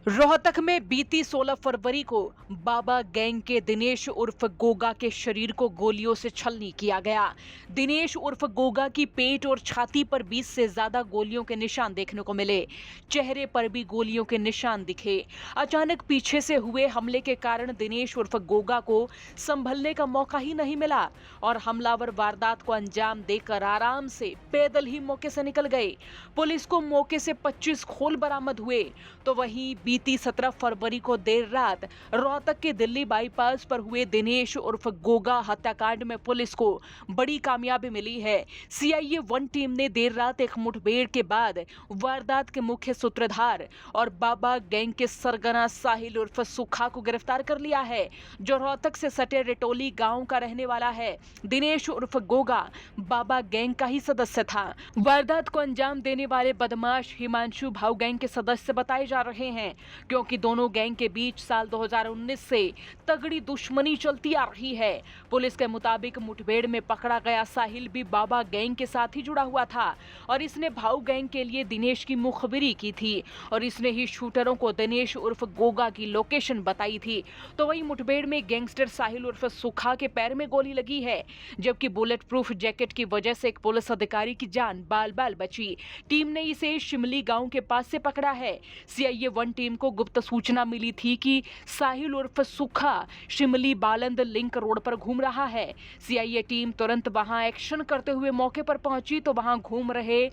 रोहतक में बीती 16 फरवरी को बाबा गैंग के दिनेश उर्फ गोगा के शरीर को गोलियों से छलनी किया गया। दिनेश उर्फ गोगा की पेट और छाती पर 20 से ज्यादा गोलियों के निशान देखने को मिले। चेहरे पर भी गोलियों के निशान दिखे। अचानक पीछे से हुए हमले के कारण दिनेश उर्फ गोगा को संभलने का मौका ही नहीं मिला और हमलावर वारदात को अंजाम देकर आराम से पैदल ही मौके से निकल गए। पुलिस को मौके से 25 खोल बरामद हुए। तो वहीं बीती 17 फरवरी को देर रात रोहतक के दिल्ली बाईपास पर हुए दिनेश उर्फ गोगा हत्याकांड में पुलिस को बड़ी कामयाबी मिली है। सीआईए 1 टीम ने देर रात एक मुठभेड़ के बाद वारदात के मुख्य सूत्रधार और बाबा गैंग के सरगना साहिल उर्फ सुखा को गिरफ्तार कर लिया है, जो रोहतक से सटे रिटोली गांव का रहने वाला है। दिनेश उर्फ गोगा बाबा गैंग का ही सदस्य था। वारदात को अंजाम देने वाले बदमाश हिमांशु भाऊ गैंग के सदस्य बताए जा रहे हैं, क्योंकि दोनों गैंग के बीच साल 2019 से तगड़ी दुश्मनी चलती आ रही है। पुलिस के मुताबिक मुठभेड़ में पकड़ा गया साहिल भी बाबा गैंग के साथ ही जुड़ा हुआ था और इसने भाऊ गैंग के लिए दिनेश की मुखबिरी की थी और इसने ही शूटरों को दिनेश उर्फ गोगा की लोकेशन बताई थी। तो वही मुठभेड़ में गैंगस्टर साहिल उर्फ सुखा के पैर में गोली लगी है, जबकि बुलेट प्रूफ जैकेट की वजह से एक पुलिस अधिकारी की जान बाल बाल बची। टीम ने इसे शिमली गांव के पास से पकड़ा है। सीआईए 1 टीम को गुप्त सूचना मिली थी कि साहिल उर्फ सुखा शिमली बालंद लिंक रोड पर घूम रहा है। सीआईए टीम तुरंत वहां एक्शन करते हुए मौके पर पहुंची तो वहां घूम रहे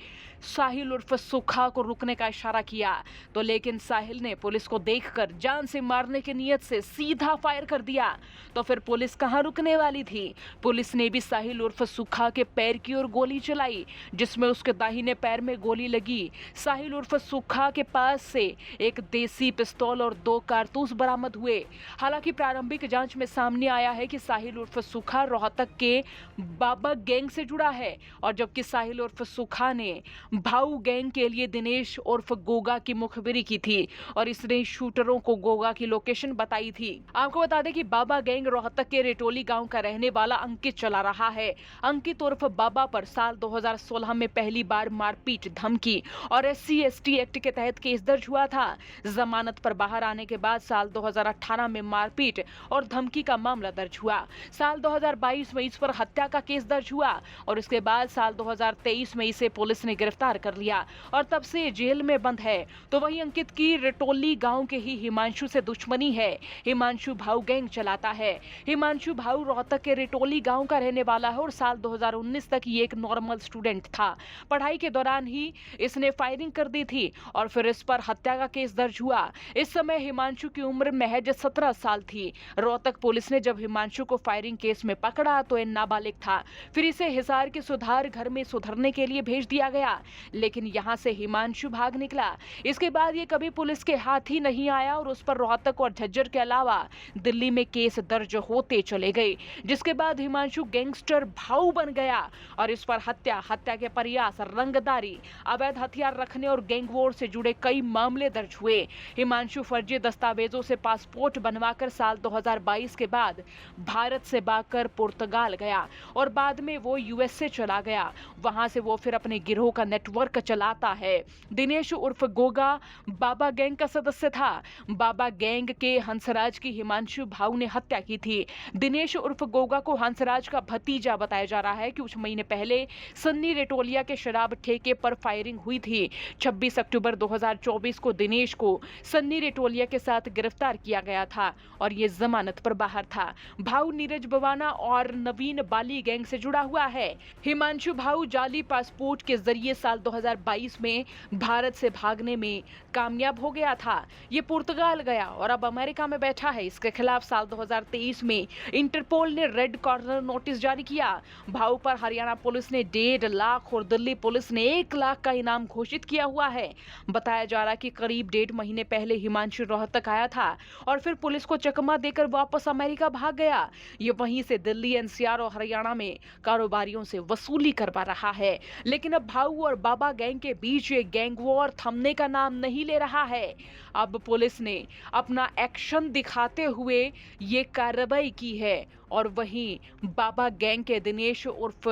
साहिल उर्फ सुखा को रुकने का इशारा किया, तो लेकिन साहिल ने पुलिस को देखकर जान से मारने की नीयत से सीधा फायर कर दिया। तो फिर पुलिस कहां रुकने वाली थी। पुलिस ने भी साहिल उर्फ सुखा के पैर की ओर गोली चलाई, जिसमें उसके दाहिने पैर में गोली लगी। साहिल उर्फ सुखा के पास से एक देसी पिस्तौल और 2 कारतूस बरामद हुए। हालांकि प्रारंभिक जांच में सामने आया है कि साहिल उर्फ सुखा रोहतक के बाबा गैंग से जुड़ा है, और जबकि साहिल उर्फ सुखा ने भाऊ गैंग के लिए दिनेश उर्फ गोगा की मुखबिरी की थी और इसने शूटरों को गोगा की लोकेशन बताई थी। आपको बता दें कि बाबा गैंग रोहतक के रेटोली गांव का रहने वाला अंकित चला रहा है। अंकित उर्फ बाबा पर साल 2016 में पहली बार मारपीट, धमकी और SC/ST एक्ट के तहत केस दर्ज हुआ था। जमानत पर बाहर आने के बाद साल 2018 में मारपीट और धमकी का मामला दर्ज हुआ। साल 2022 में इस पर हत्या का केस दर्ज हुआ और इसके बाद साल 2023 में इसे पुलिस ने गिरफ्तार कर लिया और तब से जेल में बंद है। तो वहीं अंकित की रिटोली गांव के ही हिमांशु से दुश्मनी है। हिमांशु भाऊ गैंग चलाता है। हिमांशु भाऊ रोहतक के रिटोली गांव का रहने वाला है और साल 2019 तक ये एक नॉर्मल स्टूडेंट था। पढ़ाई के दौरान ही इसने फायरिंग कर दी थी और फिर इस पर हत्या का केस दर्ज हुआ। इस समय हिमांशु की उम्र महज 17 साल थी। रोहतक पुलिस ने जब हिमांशु को फायरिंग केस में पकड़ा तो ये नाबालिग था। फिर इसे हिसार के सुधार घर में सुधरने के लिए भेज दिया गया, लेकिन यहाँ से हिमांशु भाग निकला। इसके बाद ये कभी पुलिस के हाथ ही नहीं आया और उस पर रोहतक और झज्जर के अलावा दिल्ली में केस दर्ज होते चले गए, जिसके बाद हिमांशु गैंगस्टर भाऊ बन गया और इस पर हत्या के प्रयास, रंगदारी, अवैध हथियार रखने और गैंग वॉर से जुड़े कई मामले दर्ज हुए। हिमांशु फर्जी दस्तावेजों से पासपोर्ट बनवाकर साल 2022 के बाद भारत से भागकर पुर्तगाल गया और बाद में वो USA चला गया। वहां से वो फिर अपने गिरोह का नेटवर्क चलाता है। दिनेश उर्फ गोगा बाबा गैंग का सदस्य था। बाबा गैंग के हंसराज की हिमांशु भाऊ ने हत्या की थी। दिनेश उर्फ गोगा को हंसराज का भतीजा बताया जा रहा है कि कुछ महीने पहले सन्नी रेटोलिया के शराब ठेके पर फायरिंग हुई थी। 26 अक्टूबर 2024 को दिनेश को सन्नी रेटोलिया के साथ गिरफ्तार किया गया था और ये जमानत पर बाहर था। भाऊ नीरज बवाना और नवीन बाली गैंग से जुड़ा हुआ है। हिमांशु भाऊ जाली पासपोर्ट के जरिए साल 2022 में भारत से भागने में कामयाब हो गया था। ये पुर्तगाल गया और अब अमेरिका में बैठा है। इसके खिलाफ साल 2023 में इंटरपोल ने रेड कॉर्नर नोटिस जारी किया। भाऊ पर हरियाणा पुलिस ने 1.5 लाख और दिल्ली पुलिस ने 1 लाख का इनाम घोषित किया हुआ है। बताया जा रहा कि करीब 1.5 महीने पहले हिमांशु रोहतक आया था और फिर पुलिस को चकमा देकर वापस अमेरिका भाग गया। ये वहीं से दिल्ली, NCR और हरियाणा में कारोबारियों से वसूली करवा रहा है। लेकिन अब भाऊ और बाबा गैंग के बीच ये गैंग वॉर थमने का नाम नहीं ले रहा है। अब पुलिस ने अपना एक्शन दिखाते हुए ये कार्रवाई की है और वहीं बाबा गैंग के दिनेश उर्फ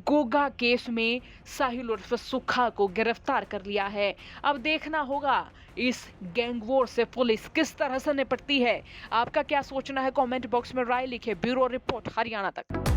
गोगा केस में साहिल उर्फ सुखा को गिरफ्तार कर लिया है। अब देखना होगा इस गैंग वॉर से पुलिस किस तरह से निपटती है। आपका क्या सोचना है? कमेंट बॉक्स में राय लिखे। ब्यूरो रिपोर्ट, हरियाणा तक।